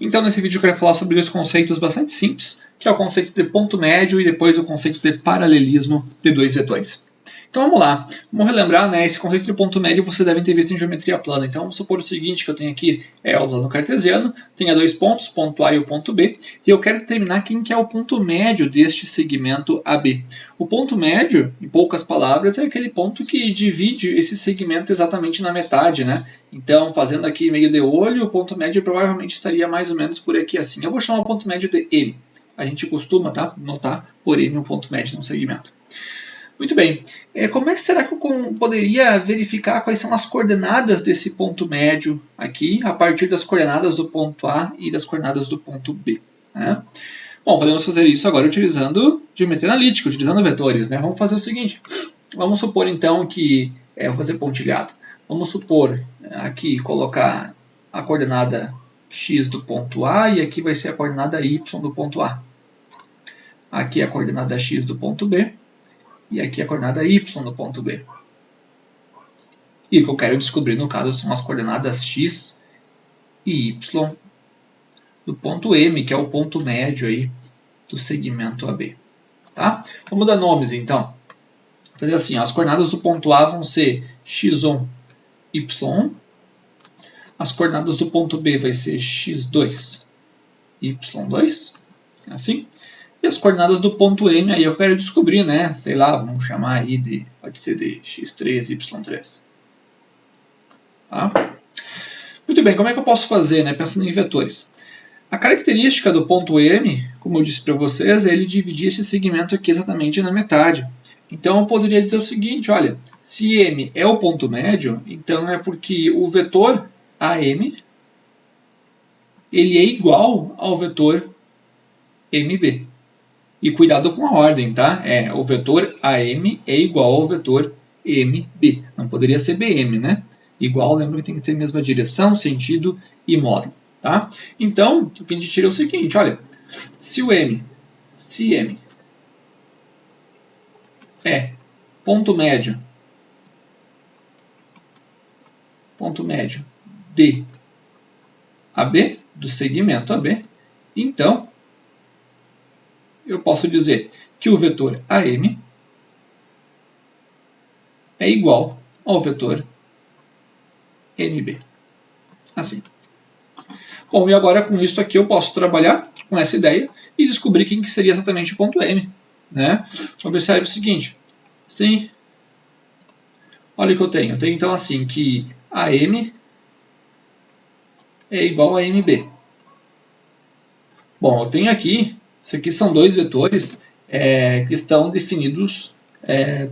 Então, nesse vídeo eu quero falar sobre dois conceitos bastante simples, que é o conceito de ponto médio e depois o conceito de paralelismo de dois vetores. Então vamos lá, vamos relembrar, né, esse conceito de ponto médio vocês devem ter visto em geometria plana. Então vamos supor o seguinte, que eu tenho aqui o plano cartesiano, tenho dois pontos, o ponto A e o ponto B, e eu quero determinar quem que é o ponto médio deste segmento AB. O ponto médio, em poucas palavras, é aquele ponto que divide esse segmento exatamente na metade, né? Então, fazendo aqui meio de olho, o ponto médio provavelmente estaria mais ou menos por aqui assim. Eu vou chamar o ponto médio de M. A gente costuma notar por M o ponto médio num segmento. Muito bem, como é que será que eu poderia verificar quais são as coordenadas desse ponto médio aqui, a partir das coordenadas do ponto A e das coordenadas do ponto B? Né? Bom, podemos fazer isso agora utilizando geometria analítica, utilizando vetores. Né? Vamos fazer o seguinte, vamos supor então que, vou fazer pontilhado, vamos supor aqui colocar a coordenada x do ponto A e aqui vai ser a coordenada y do ponto A. Aqui é a coordenada x do ponto B. E aqui a coordenada y no ponto B. E o que eu quero descobrir, no caso, são as coordenadas x e y do ponto M, que é o ponto médio aí do segmento AB. Tá? Vamos dar nomes, então. Vou fazer assim, as coordenadas do ponto A vão ser x1, y1. As coordenadas do ponto B vai ser x2, y2. Assim. E as coordenadas do ponto M, aí eu quero descobrir, né? Sei lá, vamos chamar aí de, pode ser de x3, y3. Tá? Muito bem, como é que eu posso fazer, né? Pensando em vetores. A característica do ponto M, como eu disse para vocês, é ele dividir esse segmento aqui exatamente na metade. Então eu poderia dizer o seguinte, olha, se M é o ponto médio, então é porque o vetor AM ele é igual ao vetor MB. E cuidado com a ordem, tá? O vetor AM é igual ao vetor MB. Não poderia ser BM, né? Igual, lembra que tem que ter a mesma direção, sentido e módulo, tá? Então, o que a gente tira é o seguinte, olha. Se M é ponto médio de AB, do segmento AB, então eu posso dizer que o vetor AM é igual ao vetor MB. Assim. Bom, e agora com isso aqui eu posso trabalhar com essa ideia e descobrir quem que seria exatamente o ponto M. Né? Observe o seguinte. Sim. Olha o que eu tenho. Eu tenho então assim que AM é igual a MB. Bom, eu tenho aqui, isso aqui são dois vetores que estão definidos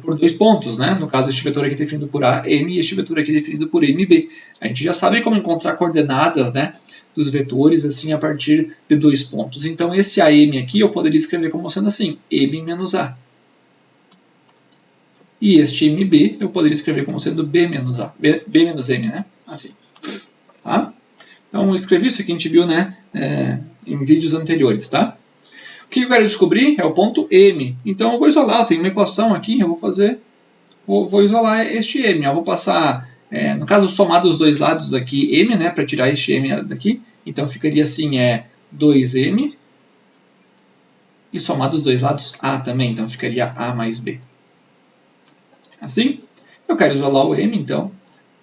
por dois pontos, né? No caso, este vetor aqui é definido por AM e este vetor aqui é definido por MB. A gente já sabe como encontrar coordenadas, né, dos vetores assim a partir de dois pontos. Então, esse AM aqui eu poderia escrever como sendo assim, M menos A. E este MB eu poderia escrever como sendo B menos A, B menos M, né? Assim. Tá? Então, eu escrevi isso aqui, a gente viu, né, em vídeos anteriores, tá? O que eu quero descobrir é o ponto M. Então eu vou isolar, eu tenho uma equação aqui, eu vou isolar este M. Eu vou passar, no caso, somar dos dois lados aqui M, né, para tirar este M daqui. Então ficaria assim, 2M. E somar dos dois lados A também, então ficaria A mais B. Assim, eu quero isolar o M, então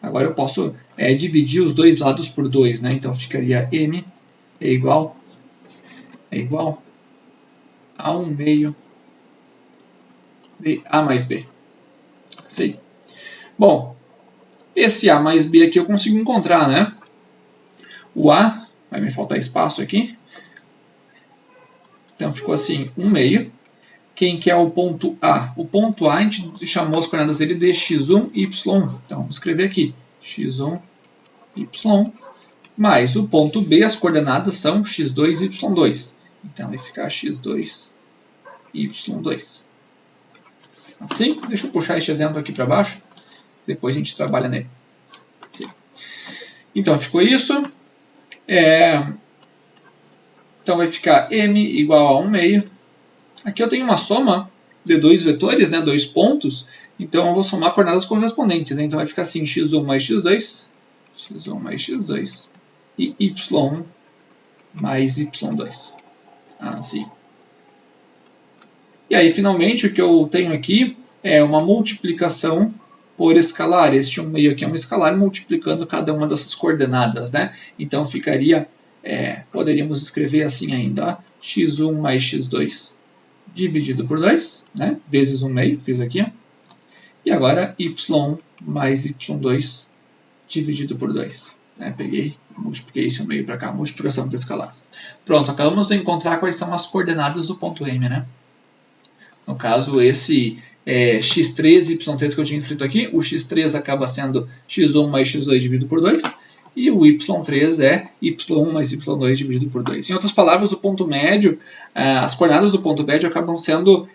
agora eu posso dividir os dois lados por 2, né? Então ficaria M é igual a 1 meio de A mais B. Sim. Bom, esse A mais B aqui eu consigo encontrar, né? O A, vai me faltar espaço aqui. Então ficou assim, 1 meio. Quem que é o ponto A? O ponto A, a gente chamou as coordenadas dele de x1, y1. Então vamos escrever aqui, x1, y1. Mais o ponto B, as coordenadas são x2 e y2. Então vai ficar x2, y2. Assim, deixa eu puxar este exemplo aqui para baixo. Depois a gente trabalha nele. Assim. Então ficou isso. Então vai ficar M igual a 1 meio. Aqui eu tenho uma soma de dois vetores, né, dois pontos. Então eu vou somar coordenadas correspondentes. Né? Então vai ficar assim, x1 mais x2. x1 mais x2. E y1 mais y2. Assim. E aí, finalmente, o que eu tenho aqui é uma multiplicação por escalar. Este 1 meio aqui é um escalar multiplicando cada uma dessas coordenadas, né? Então, ficaria, poderíamos escrever assim ainda, ó, x1 mais x2 dividido por 2, né? Vezes 1 meio, fiz aqui, ó. E agora, y1 mais y2 dividido por 2. Né? Peguei, multipliquei esse 1 meio para cá, multiplicação por escalar. Pronto, acabamos de encontrar quais são as coordenadas do ponto M, né? No caso, esse x3 e y3 que eu tinha escrito aqui, o x3 acaba sendo x1 mais x2 dividido por 2, e o y3 é y1 mais y2 dividido por 2. Em outras palavras, o ponto médio, as coordenadas do ponto médio acabam sendo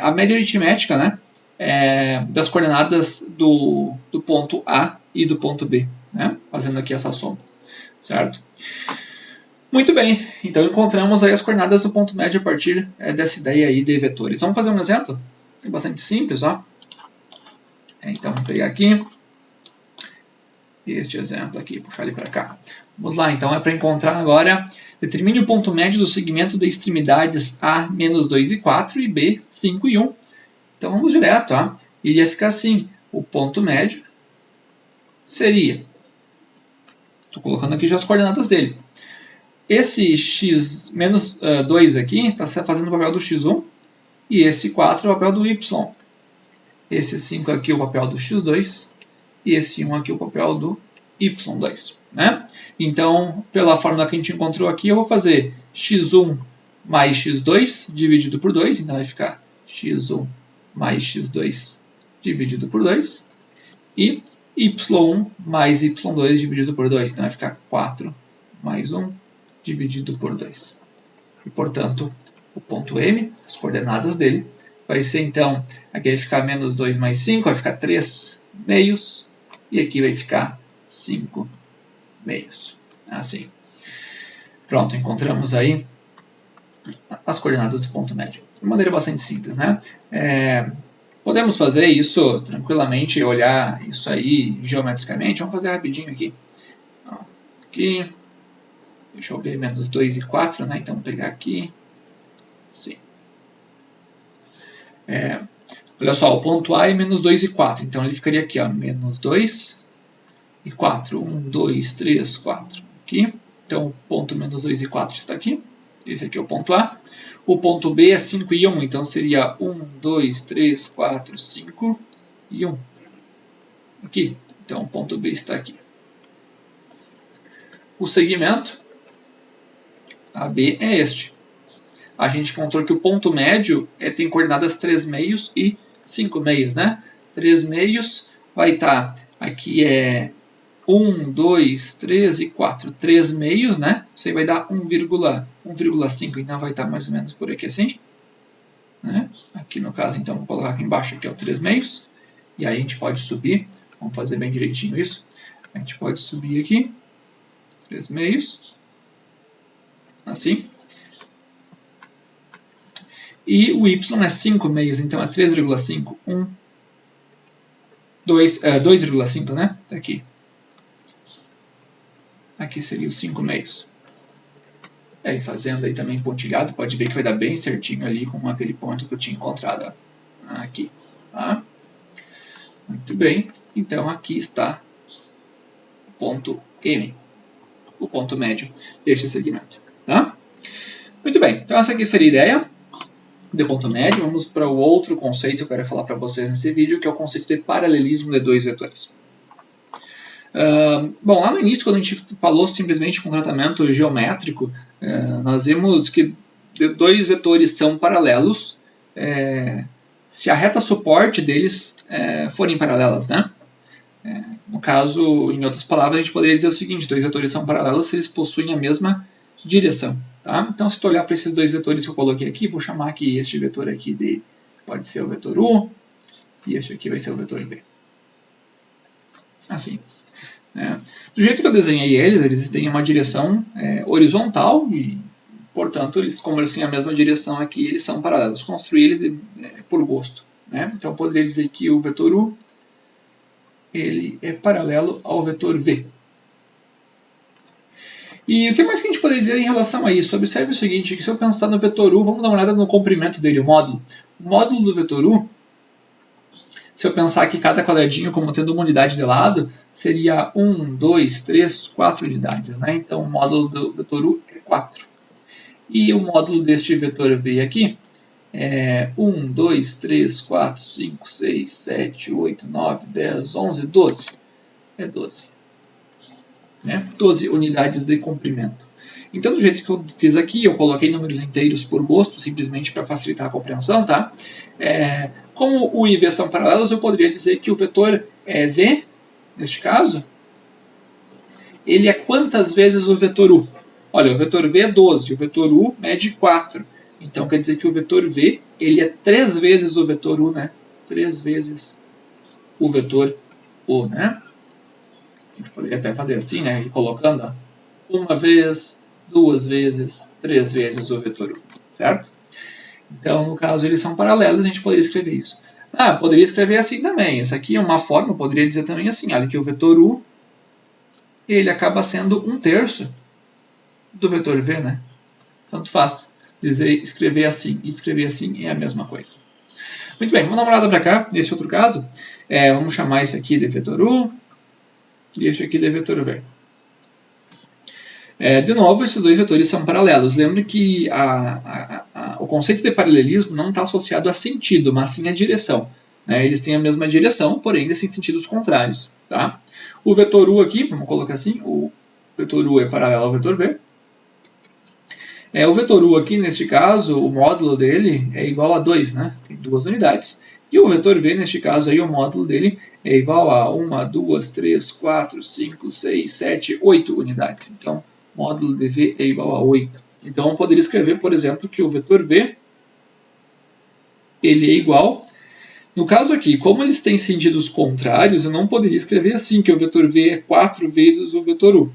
a média aritmética, né, das coordenadas do ponto A e do ponto B, né, fazendo aqui essa soma, certo? Muito bem, então encontramos aí as coordenadas do ponto médio a partir dessa ideia aí de vetores. Vamos fazer um exemplo? É bastante simples, ó. Então, vamos pegar aqui este exemplo aqui, puxar ele para cá. Vamos lá, então é para encontrar agora, determine o ponto médio do segmento de extremidades A, menos 2 e 4 e B, 5 e 1. Então vamos direto, ó. Iria ficar assim, o ponto médio seria, estou colocando aqui já as coordenadas dele. Esse x menos 2 aqui está fazendo o papel do x1 e esse 4 é o papel do y. Esse 5 aqui é o papel do x2 e esse 1 aqui é o papel do y2. Né? Então, pela fórmula que a gente encontrou aqui, eu vou fazer x1 mais x2 dividido por 2. Então vai ficar x1 mais x2 dividido por 2. E y1 mais y2 dividido por 2. Então vai ficar 4 mais 1 dividido por 2. E, portanto, o ponto M, as coordenadas dele, vai ser, então, aqui vai ficar menos 2 mais 5, vai ficar 3 meios, e aqui vai ficar 5 meios. Assim. Pronto, encontramos aí as coordenadas do ponto médio. De maneira bastante simples, né? Podemos fazer isso tranquilamente, olhar isso aí geometricamente. Vamos fazer rapidinho aqui. Aqui. Deixa eu ver, menos 2 e 4, né? Então, vou pegar aqui. Sim. Olha só, o ponto A é menos 2 e 4. Então, ele ficaria aqui, ó, menos 2 e 4. 1, 2, 3, 4. Aqui. Então, o ponto menos 2 e 4 está aqui. Esse aqui é o ponto A. O ponto B é 5 e 1. Então, seria 1, 2, 3, 4, 5 e 1. Aqui. Então, o ponto B está aqui. O segmento AB é este. A gente encontrou que o ponto médio tem coordenadas 3 meios e 5 meios, né? 3 meios vai estar, aqui 1, 2, 3 e 4. 3 meios, né? Você vai dar 1,5, então vai estar mais ou menos por aqui assim. Né? Aqui no caso, então, vou colocar aqui embaixo, aqui é o 3 meios. E aí a gente pode subir, vamos fazer bem direitinho isso. A gente pode subir aqui, 3 meios. Assim. E o y é 5 meios, então é 3,5. 2,5, né? Tá aqui. Aqui seria os 5 meios. E aí, fazendo aí também pontilhado, pode ver que vai dar bem certinho ali com aquele ponto que eu tinha encontrado. Ó. Aqui. Tá? Muito bem. Então, aqui está o ponto M. O ponto médio deste segmento. Tá? Muito bem, então essa aqui seria a ideia de ponto médio. Vamos para o outro conceito que eu quero falar para vocês nesse vídeo, que é o conceito de paralelismo de dois vetores. Bom, lá no início, quando a gente falou simplesmente com tratamento geométrico, nós vimos que dois vetores são paralelos se a reta suporte deles forem paralelas, né? No caso, em outras palavras, a gente poderia dizer o seguinte: dois vetores são paralelos se eles possuem a mesma direção. Tá? Então, se tu olhar para esses dois vetores que eu coloquei aqui, vou chamar que este vetor aqui pode ser o vetor U, e este aqui vai ser o vetor V. Assim. Do jeito que eu desenhei eles têm uma direção horizontal, e, portanto, como eles têm a mesma direção aqui, eles são paralelos. Construí ele por gosto. Né? Então, eu poderia dizer que o vetor U ele é paralelo ao vetor V. E o que mais que a gente poderia dizer em relação a isso? Observe o seguinte, que se eu pensar no vetor u, vamos dar uma olhada no comprimento dele, o módulo. O módulo do vetor u, se eu pensar que cada quadradinho como tendo uma unidade de lado, seria 1, 2, 3, 4 unidades. Né? Então o módulo do vetor u é 4. E o módulo deste vetor v aqui é 1, 2, 3, 4, 5, 6, 7, 8, 9, 10, 11, 12. É 12. Né? 12 unidades de comprimento. Então, do jeito que eu fiz aqui, eu coloquei números inteiros por gosto, simplesmente para facilitar a compreensão, tá? Como u e v são paralelos, eu poderia dizer que o vetor v, neste caso, ele é quantas vezes o vetor u? Olha, o vetor v é 12, o vetor u mede 4. Então, quer dizer que o vetor v, ele é 3 vezes o vetor u, né? 3 vezes o vetor u, né? A gente poderia até fazer assim, né? Ir colocando, ó, uma vez, 2 vezes, 3 vezes o vetor u, certo? Então, no caso, eles são paralelos, a gente poderia escrever isso. Poderia escrever assim também. Essa aqui é uma forma, eu poderia dizer também assim, olha, que o vetor u, ele acaba sendo 1/3 do vetor v, né? Tanto faz. Escrever assim e escrever assim é a mesma coisa. Muito bem, vamos dar uma olhada para cá, nesse outro caso. Vamos chamar esse aqui de vetor u e esse aqui de vetor v. De novo, esses dois vetores são paralelos. Lembre que o conceito de paralelismo não está associado a sentido, mas sim a direção. Né? Eles têm a mesma direção, porém eles têm sentidos contrários. Tá? O vetor u aqui, vamos colocar assim, o vetor u é paralelo ao vetor v. O vetor u aqui, neste caso, o módulo dele é igual a 2, né? Tem 2 unidades. E o vetor v, neste caso, aí, o módulo dele é igual a 1, 2, 3, 4, 5, 6, 7, 8 unidades. Então, o módulo de v é igual a 8. Então, eu poderia escrever, por exemplo, que o vetor v ele é igual... No caso aqui, como eles têm sentidos contrários, eu não poderia escrever assim, que o vetor v é 4 vezes o vetor u.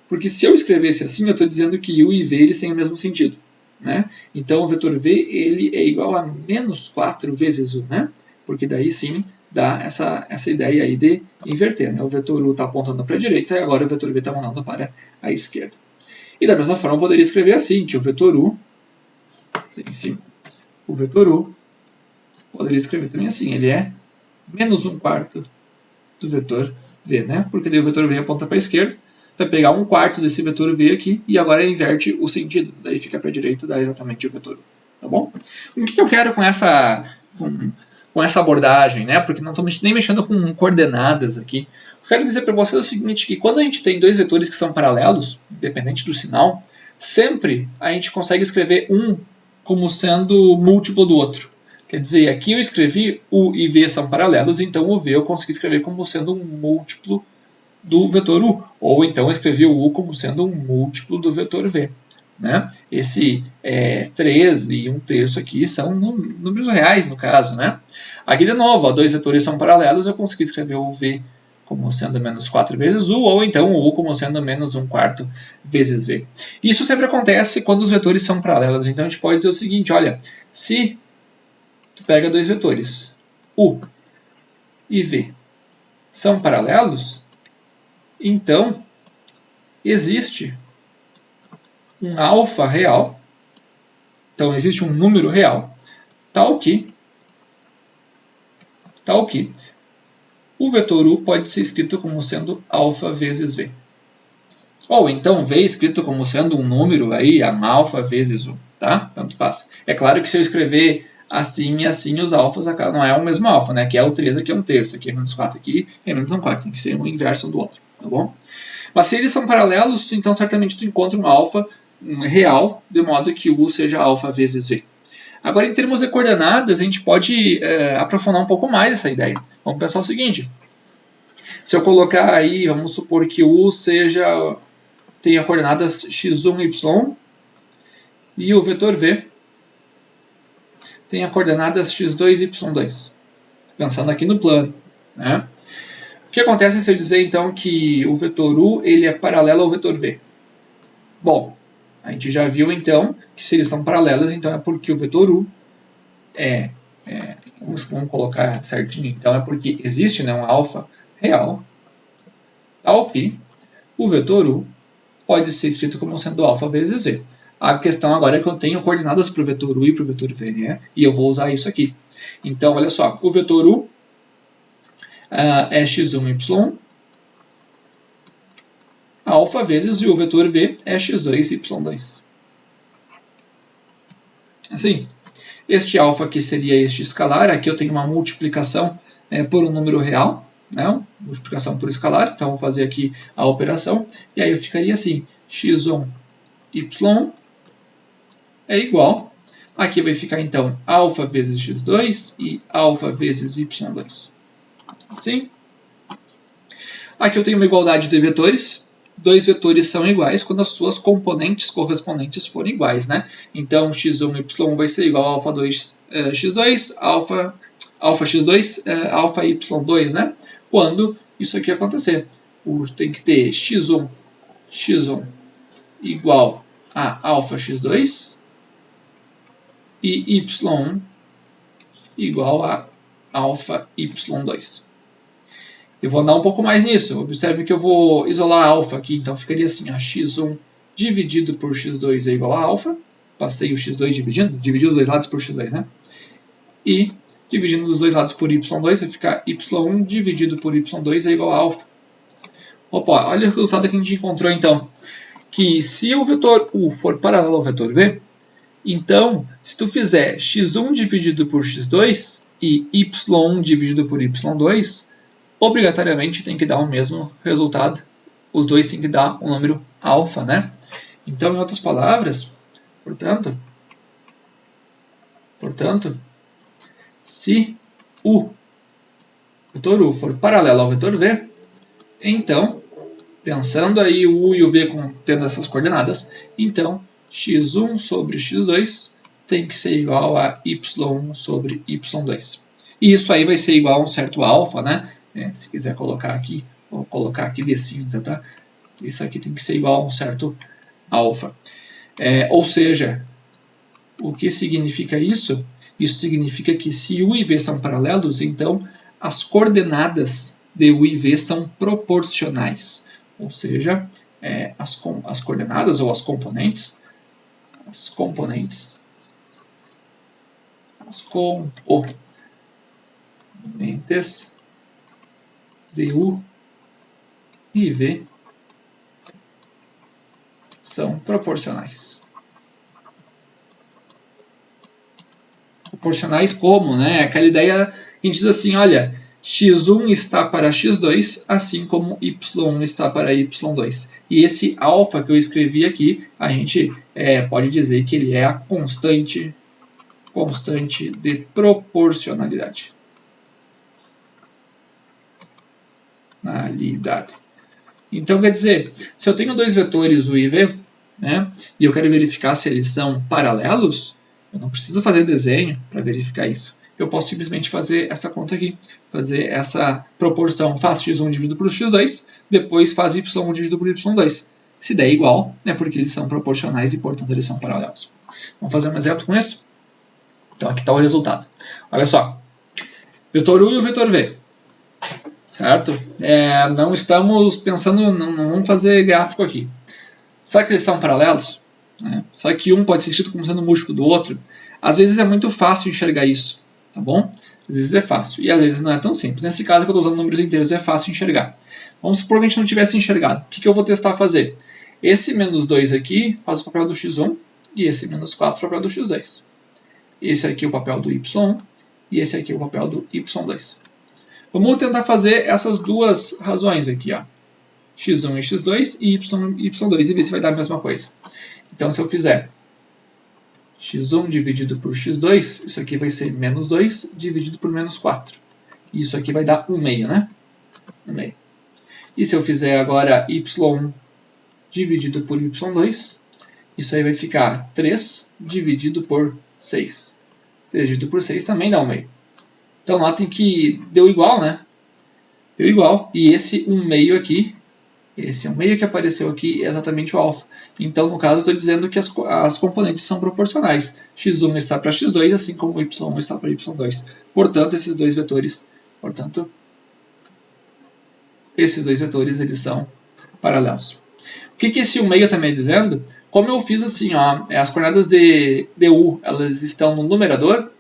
Porque se eu escrevesse assim, eu estou dizendo que u e v eles têm o mesmo sentido. Né? Então, o vetor v ele é igual a menos 4 vezes u. Né? Porque daí sim dá essa ideia aí de inverter. Né? O vetor u está apontando para a direita e agora o vetor v está apontando para a esquerda. E da mesma forma, eu poderia escrever assim, que o vetor u, poderia escrever também assim, ele é menos 1/4 do vetor v. Né? Porque daí o vetor v aponta para a esquerda, vai pegar 1/4 desse vetor v aqui e agora inverte o sentido. Daí fica para a direita, dá exatamente o vetor u. Tá bom? O que eu quero com essa abordagem? Né? Porque não estamos nem mexendo com coordenadas aqui. Eu quero dizer para vocês o seguinte, que quando a gente tem dois vetores que são paralelos, independente do sinal, sempre a gente consegue escrever um como sendo múltiplo do outro. Quer dizer, aqui eu escrevi u e v são paralelos, então o v eu consegui escrever como sendo um múltiplo do vetor u, ou então eu escrevi o u como sendo um múltiplo do vetor v. Né? Esse 3 e 1/3 aqui são números reais, no caso. Né? Aqui, de novo, dois vetores são paralelos, eu consegui escrever o v como sendo menos 4 vezes u, ou então o u como sendo menos 1/4 vezes v. Isso sempre acontece quando os vetores são paralelos. Então, a gente pode dizer o seguinte, olha, se tu pega dois vetores, u e v, são paralelos, então existe um alfa real, então existe um número real, tal que o vetor u pode ser escrito como sendo alfa vezes v. Ou então v escrito como sendo um número aí, alfa vezes u, tá? Tanto faz. É claro que se eu escrever assim e assim, os alfas não é o mesmo alfa, né? Aqui é o 3, aqui é 1/3, aqui é menos 4, aqui é menos 1/4, tem que ser um inverso do outro, tá bom? Mas se eles são paralelos, então certamente tu encontra um alfa real, de modo que u seja alfa vezes v. Agora, em termos de coordenadas, a gente pode aprofundar um pouco mais essa ideia. Vamos pensar o seguinte. Se eu colocar aí, vamos supor que u tenha coordenadas x1, y, e o vetor v tenha coordenadas x2 e y2. Pensando aqui no plano. Né? O que acontece se eu dizer, então, que o vetor u ele é paralelo ao vetor v? Bom, a gente já viu, então, que se eles são paralelos, então é porque o vetor u vamos colocar certinho, então é porque existe, né, um alfa real, tal que o vetor u pode ser escrito como sendo alfa vezes v. A questão agora é que eu tenho coordenadas para o vetor u e para o vetor v, né? E eu vou usar isso aqui. Então, olha só, o vetor u é x1, y, alfa vezes, e o vetor v é x2, y2. Assim, este alfa aqui seria este escalar, aqui eu tenho uma multiplicação por um número real, né? Multiplicação por escalar, então vou fazer aqui a operação, e aí eu ficaria assim, x1, y é igual, aqui vai ficar então alfa vezes x2 e alfa vezes y2. Assim. Aqui eu tenho uma igualdade de vetores. Dois vetores são iguais quando as suas componentes correspondentes forem iguais, né? Então, x1, y vai ser igual a alfa 2, x2, alfa x2, alfa y2, né? Quando isso aqui acontecer. Tem que ter x1 igual a alfa x2 e y1 igual a alfa y2. Eu vou andar um pouco mais nisso. Observe que eu vou isolar a alfa aqui. Então, ficaria assim, x1 dividido por x2 é igual a alfa. Passei o x2 dividi os dois lados por x2, né? E, dividindo os dois lados por y2, vai ficar y1 dividido por y2 é igual a alfa. Opa, olha o resultado que a gente encontrou, então. Que se o vetor u for paralelo ao vetor v, então, se tu fizer x1 dividido por x2 e y1 dividido por y2, obrigatoriamente tem que dar o mesmo resultado. Os dois têm que dar um número alfa, né? Então, em outras palavras, portanto, se o vetor u for paralelo ao vetor v, então, pensando aí o u e o v tendo essas coordenadas, então, x1 sobre x2 tem que ser igual a y1 sobre y2. E isso aí vai ser igual a um certo alfa, né? Se quiser colocar aqui, vou colocar aqui de cinza, tá? Isso aqui tem que ser igual a um certo alfa. Ou seja, o que significa isso? Isso significa que se u e v são paralelos, então as coordenadas de u e v são proporcionais. Ou seja, as coordenadas ou as componentes de u e v são proporcionais. Proporcionais como, né? Aquela ideia que a gente diz assim, olha, x1 está para x2, assim como y1 está para y2. E esse alfa que eu escrevi aqui, a gente pode dizer que ele é a constante de proporcionalidade. Então, quer dizer, se eu tenho dois vetores u e v, né, e eu quero verificar se eles são paralelos, eu não preciso fazer desenho para verificar isso. Eu posso simplesmente fazer essa conta aqui, fazer essa proporção, faz x1 dividido por x2, depois faz y1 dividido por y2. Se der igual, é porque eles são proporcionais e, portanto, eles são paralelos. Vamos fazer um exemplo com isso? Então, aqui está o resultado. Olha só, vetor u e o vetor v. Certo? Não estamos pensando, não vamos fazer gráfico aqui. Será que eles são paralelos? Será que um pode ser escrito como sendo múltiplo do outro? Às vezes é muito fácil enxergar isso, tá bom? Às vezes é fácil, e às vezes não é tão simples. Nesse caso, que eu estou usando números inteiros, é fácil enxergar. Vamos supor que a gente não tivesse enxergado. O que eu vou testar a fazer? Esse menos 2 aqui faz o papel do x1, e esse menos 4 o papel do x2. Esse aqui é o papel do y1, e esse aqui é o papel do y2. Vamos tentar fazer essas duas razões aqui, ó. x1 e x2 e y2, e ver se vai dar a mesma coisa. Então, se eu fizer x1 dividido por x2, isso aqui vai ser menos 2 dividido por menos 4. E isso aqui vai dar 1/2, né? 1/2. E se eu fizer agora y1 dividido por y2, isso aí vai ficar 3 dividido por 6. 3 dividido por 6 também dá 1/2. Então, notem que deu igual, né? Deu igual. E esse 1/2 aqui, esse 1/2 que apareceu aqui é exatamente o alfa. Então, no caso, eu estou dizendo que as componentes são proporcionais. x1 está para x2, assim como y1 está para y2. Portanto, esses dois vetores, eles são paralelos. O que esse 1 meio está me dizendo? Como eu fiz assim, ó, as coordenadas de u, elas estão no numerador,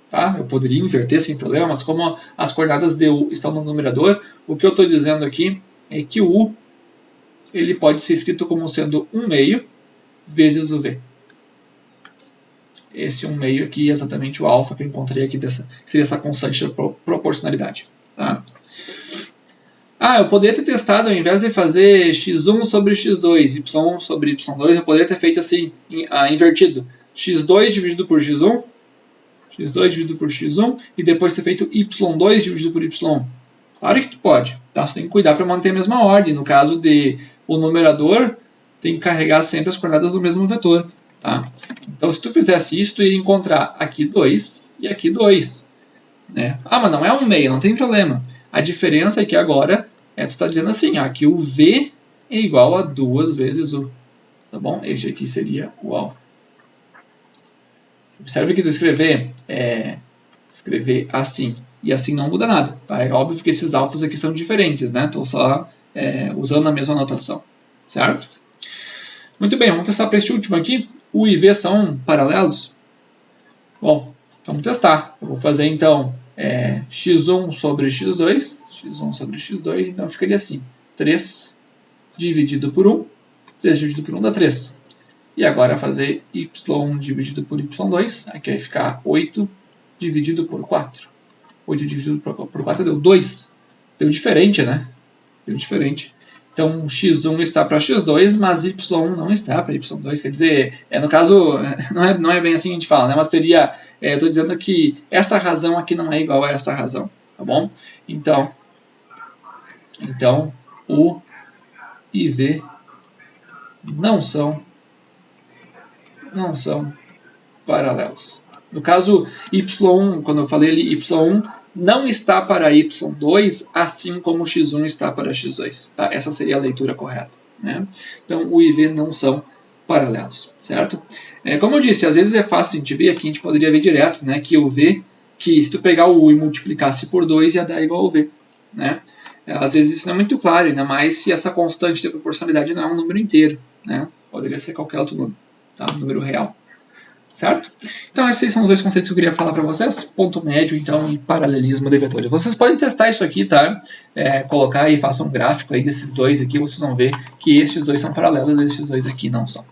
tá? Eu poderia inverter sem problema, mas como as coordenadas de u estão no numerador, o que eu estou dizendo aqui é que o u ele pode ser escrito como sendo 1 meio vezes o v. Esse 1 meio aqui é exatamente o alfa que eu encontrei aqui, seria essa constante de proporcionalidade. Tá? Eu poderia ter testado, ao invés de fazer x1 sobre x2, y1 sobre y2, eu poderia ter feito assim, invertido. x2 dividido por x1, x2 dividido por x1, e depois ter feito y2 dividido por y1. Claro que tu pode, tá? Você tem que cuidar para manter a mesma ordem. No caso de o numerador, tem que carregar sempre as coordenadas do mesmo vetor. Tá? Então, se tu fizesse isso, tu ia encontrar aqui 2 e aqui 2. Né? Mas não é 1 meio, não tem problema. A diferença é que agora, tu está dizendo assim, que o V é igual a 2 vezes U. Tá bom? Este aqui seria o alfa. Observe que tu escrever assim e assim não muda nada. Tá? É óbvio que esses alfas aqui são diferentes, né? Estou só usando a mesma notação. Certo? Muito bem, vamos testar para este último aqui. U e V são paralelos? Bom, vamos testar. Eu vou fazer então x1 sobre x2. x1 sobre x2, então ficaria assim. 3 dividido por 1. 3 dividido por 1 dá 3. E agora fazer y dividido por y2. Aqui vai ficar 8 dividido por 4. 8 dividido por 4 deu 2. Deu diferente, né? Deu diferente. Então, x1 está para x2, mas y1 não está para y2. Quer dizer, no caso, não é bem assim que a gente fala, né? Mas seria, estou dizendo que essa razão aqui não é igual a essa razão, tá bom? Então U e V não são paralelos. No caso, y1, quando eu falei ali, y1 não está para y2, assim como x1 está para x2. Tá? Essa seria a leitura correta. Né? Então, U e V não são paralelos, certo? Como eu disse, às vezes é fácil a gente ver, aqui a gente poderia ver direto, né, que o V, que se tu pegar o U e multiplicasse por 2, ia dar igual ao V. Né? Às vezes isso não é muito claro, ainda mais se essa constante de proporcionalidade não é um número inteiro. Né? Poderia ser qualquer outro número, tá? Um número real. Certo? Então, esses são os dois conceitos que eu queria falar para vocês. Ponto médio, então, e paralelismo de vetores. Vocês podem testar isso aqui, tá? Colocar e façam um gráfico aí desses dois aqui, vocês vão ver que esses dois são paralelos e esses dois aqui não são.